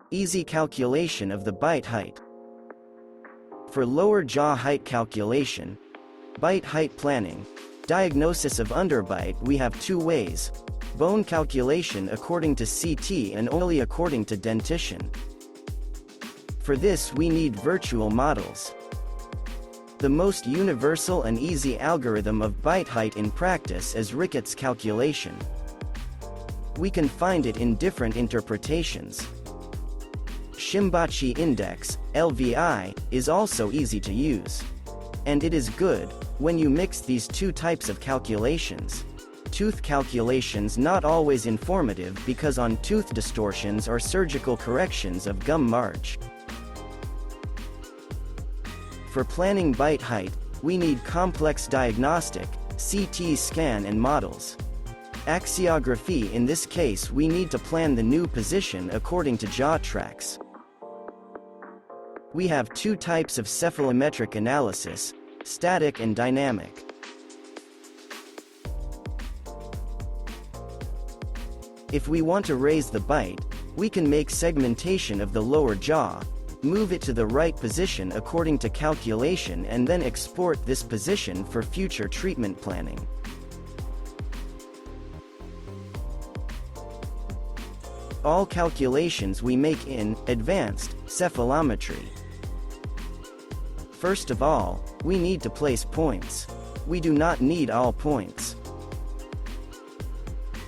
Easy calculation of the bite height. For lower jaw height calculation, bite height planning, diagnosis of underbite, we have two ways: bone calculation according to CT and only according to dentition. For this we need virtual models. The most universal and easy algorithm of bite height in practice is Ricketts calculation. We can find it in different interpretations. Shimbachi index, LVI, is also easy to use. And it is good when you mix these two types of calculations. Tooth calculations not always informative because on tooth distortions or surgical corrections of gum march. For planning bite height, we need complex diagnostic, CT scan and models. Axiography: in this case we need to plan the new position according to jaw tracks. We have two types of cephalometric analysis, static and dynamic. If we want to raise the bite, we can make segmentation of the lower jaw, move it to the right position according to calculation and then export this position for future treatment planning. All calculations we make in advanced cephalometry. First of all, we need to place points. We do not need all points.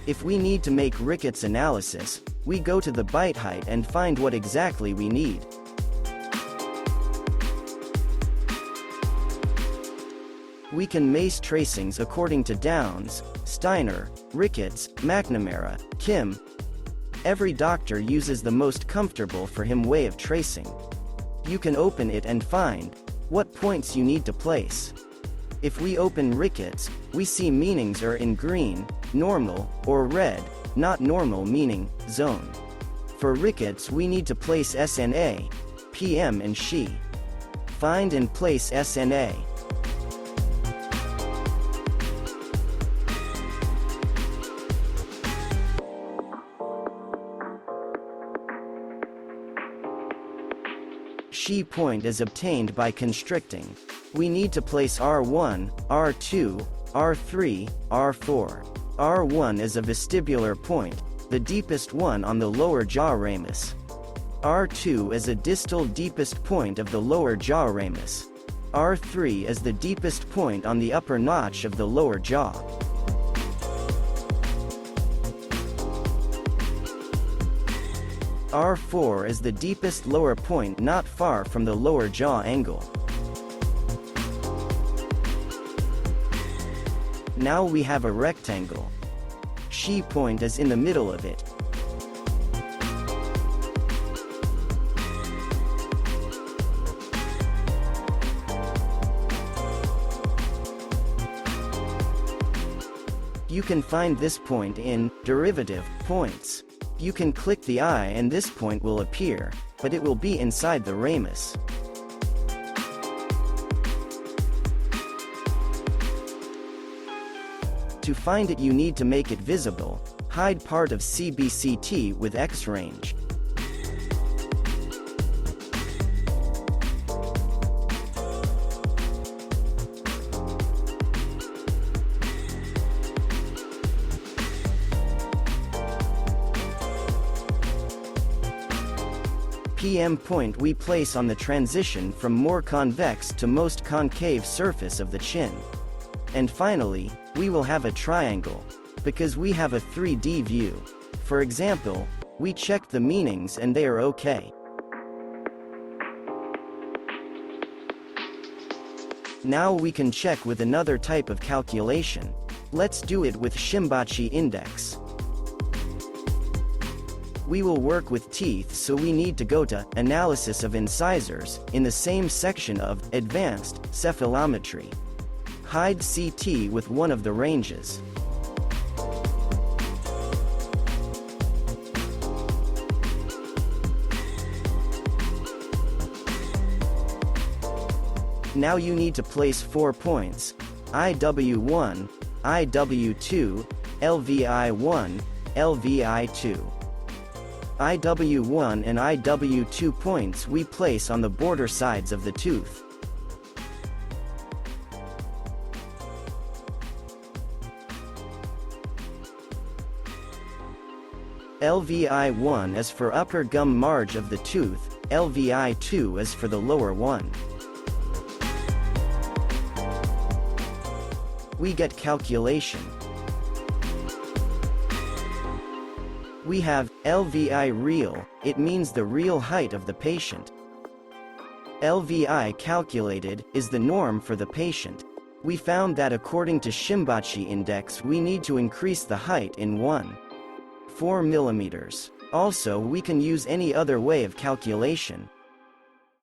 If we need to make Ricketts analysis, we go to the bite height and find what exactly we need. We can mace tracings according to Downs, Steiner, Ricketts, McNamara, Kim. Every doctor uses the most comfortable for him way of tracing. You can open it and find what points you need to place. If we open Ricketts, we see meanings are in green, normal, or red, not normal meaning, zone. For Ricketts we need to place SNA, PM and SHE. Find and place SNA. SHE point is obtained by constricting. We need to place R1, R2, R3, R4. R1 is a vestibular point, the deepest one on the lower jaw ramus. R2 is a distal deepest point of the lower jaw ramus. R3 is the deepest point on the upper notch of the lower jaw. R4 is the deepest lower point not far from the lower jaw angle. Now we have a rectangle. SHE point is in the middle of it. You can find this point in derivative points. You can click the eye and this point will appear, but it will be inside the ramus. To find it you need to make it visible, hide part of CBCT with X-range. PM point we place on the transition from more convex to most concave surface of the chin. And finally, we will have a triangle, because we have a 3D view. For example, we checked the meanings and they are okay. Now we can check with another type of calculation. Let's do it with Shimbachi index. We will work with teeth, so we need to go to Analysis of Incisors, in the same section of Advanced Cephalometry. Hide CT with one of the ranges. Now you need to place 4 points: IW1, IW2, LVI1, LVI2. IW1 and IW2 points we place on the border sides of the tooth. LVI1 is for upper gum marge of the tooth, LVI2 is for the lower one. We get calculation. We have LVI real, it means the real height of the patient. LVI calculated is the norm for the patient. We found that according to Shimbachi index we need to increase the height in 1.4 millimeters. Also we can use any other way of calculation.